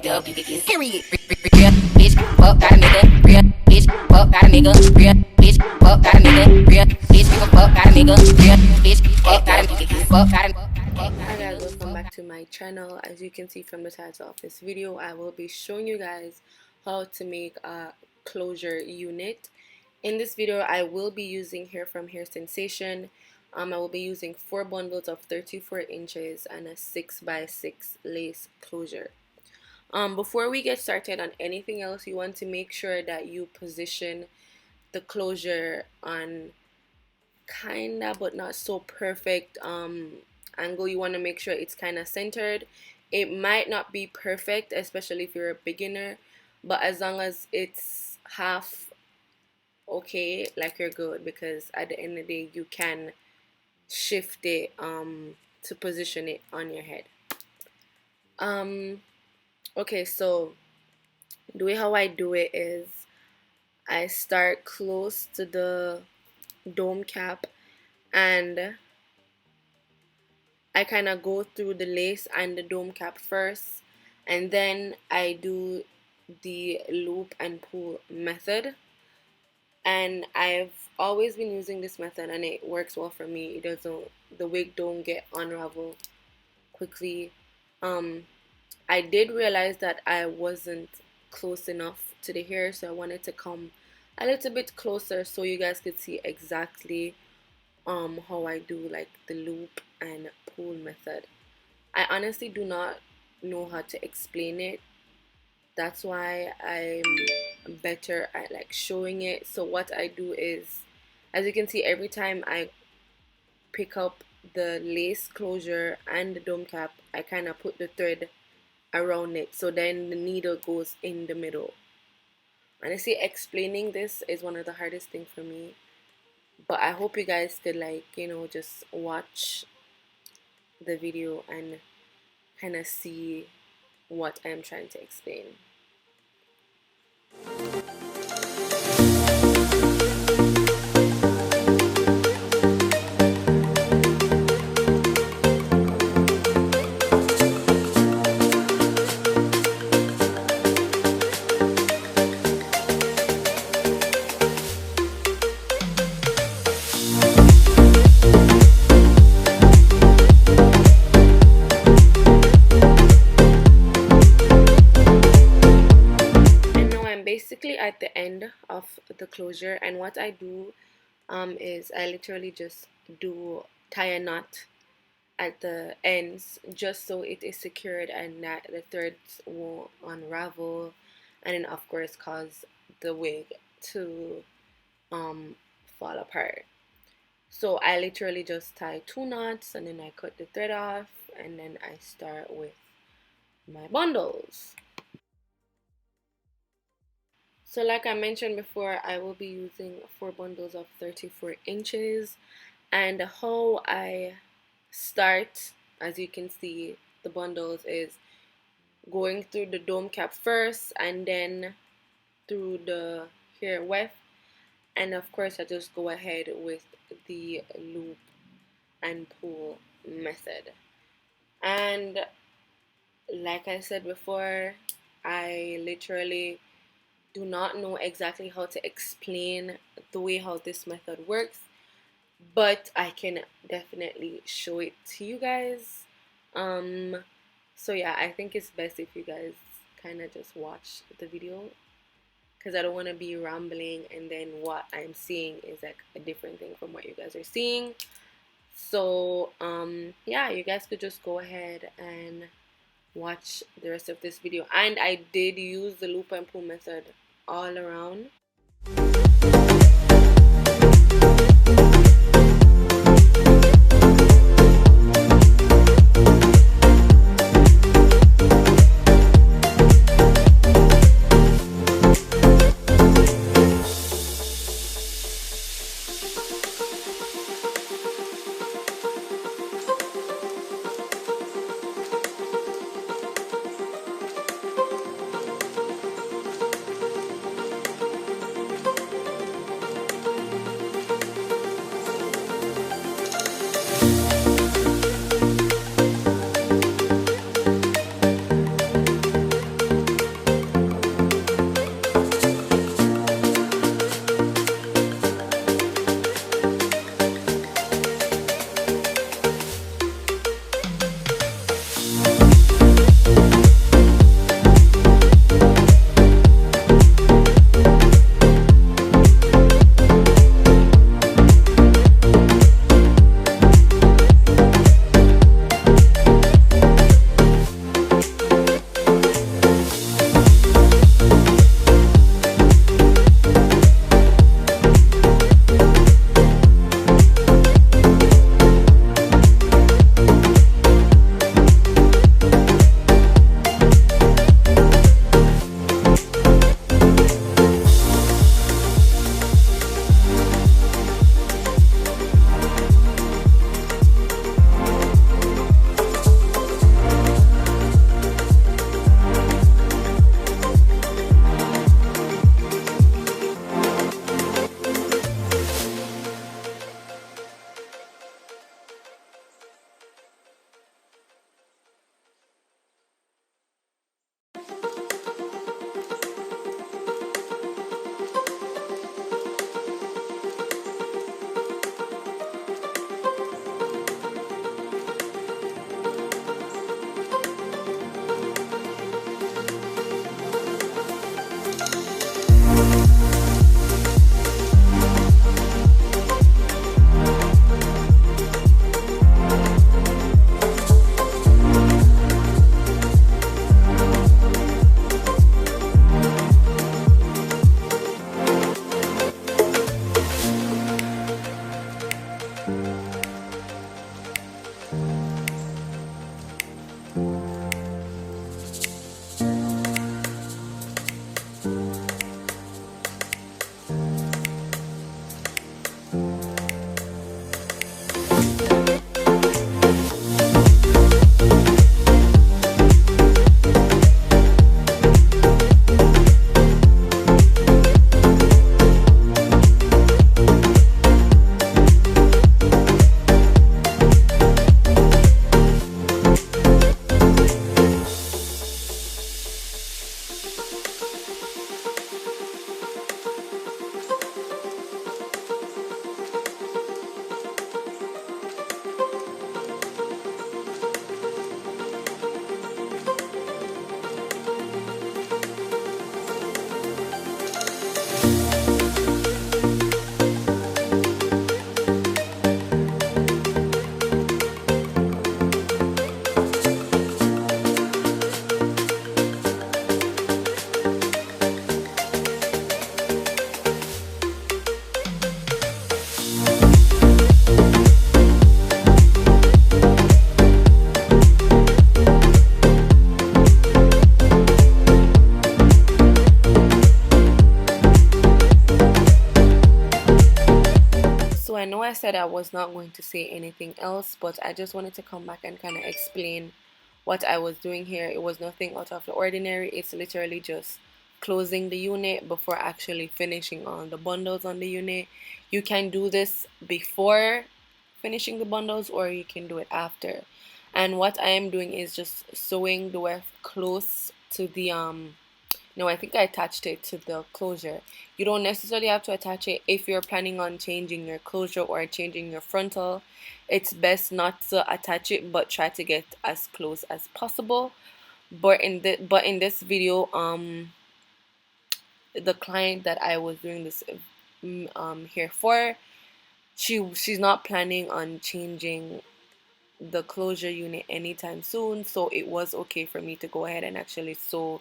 Period. Real bitch, fuck got a nigga. Real bitch, fuck got a nigga. Real bitch, fuck got a nigga. Real bitch, give a fuck got a nigga. Real bitch, fuck got a nigga. Fuck got a nigga. Hi guys, welcome back to my channel. As you can see from the title of this video, I will be showing you guys how to make a closure unit. In this video, I will be using hair from Hairsntn. I will be using 4 bundles of 34 inches and a 6x6 lace closure. Before we get started on anything else, you want to make sure that you position the closure on kinda but not so perfect angle. You want to make sure it's kind of centered. It might not be perfect, especially if you're a beginner, but as long as it's half okay, like, you're good, because at the end of the day you can shift it to position it on your head. Okay, so the way how I do it is I start close to the dome cap and I kind of go through the lace and the dome cap first, and then I do the loop and pull method. And I've always been using this method and it works well for me. It doesn't, the wig don't get unraveled quickly. I did realize that I wasn't close enough to the hair, so I wanted to come a little bit closer so you guys could see exactly how I do like the loop and pull method. I honestly do not know how to explain it. That's why I'm better at like showing it. So what I do is, as you can see, every time I pick up the lace closure and the dome cap, I kind of put the thread around it, so then the needle goes in the middle. Honestly, explaining this is one of the hardest things for me, but I hope you guys could, like, you know, just watch the video and kind of see what I'm trying to explain. Basically at the end of the closure, and what I do is I literally just tie a knot at the ends just so it is secured and that the threads won't unravel and then of course cause the wig to fall apart. So I literally just tie 2 knots and then I cut the thread off and then I start with my bundles. So like I mentioned before, I will be using 4 bundles of 34 inches, and how I start, as you can see, the bundles is going through the dome cap first and then through the hair weft, and of course I just go ahead with the loop and pull method. And like I said before, I literally do not know exactly how to explain the way how this method works, but I can definitely show it to you guys. So yeah, I think it's best if you guys kind of just watch the video, because I don't want to be rambling and then what I'm seeing is like a different thing from what you guys are seeing. So yeah, you guys could just go ahead and watch the rest of this video. And I did use the loop and pull method all around. So I know I said I was not going to say anything else, but I just wanted to come back and kind of explain what I was doing here. It was nothing out of the ordinary. It's literally just closing the unit before actually finishing on the bundles on the unit. You can do this before finishing the bundles, or you can do it after. And what I am doing is just sewing the weft close to the no, I think I attached it to the closure. You don't necessarily have to attach it if you're planning on changing your closure or changing your frontal. It's best not to attach it, but try to get as close as possible. But in this video, the client that I was doing this here for, she's not planning on changing the closure unit anytime soon, so it was okay for me to go ahead and actually sew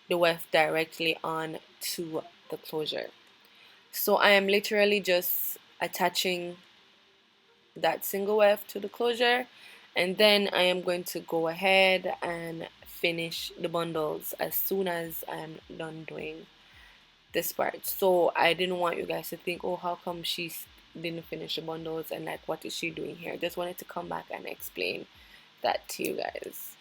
the weft directly on to the closure. So I am literally just attaching that single weft to the closure, and then I am going to go ahead and finish the bundles as soon as I'm done doing this part. So I didn't want you guys to think, oh, how come she didn't finish the bundles and like what is she doing here. Just wanted to come back and explain that to you guys.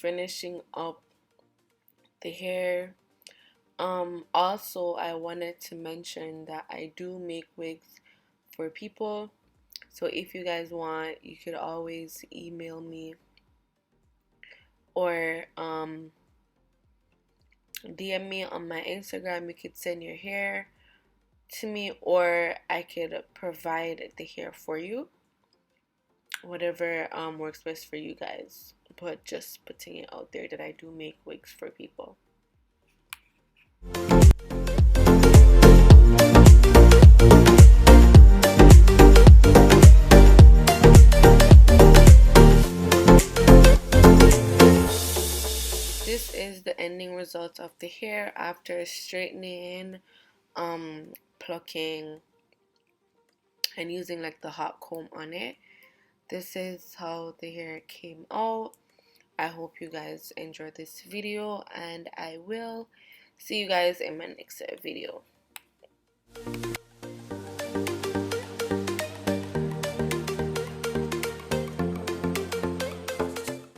finishing up the hair. Also, I wanted to mention that I do make wigs for people. So if you guys want, you could always email me or DM me on my Instagram. You could send your hair to me, or I could provide the hair for you. Whatever works best for you guys. But just putting it out there that I do make wigs for people. This is the ending result of the hair after straightening, plucking, and using like the hot comb on it. This is how the hair came out. I hope you guys enjoyed this video, and I will see you guys in my next video.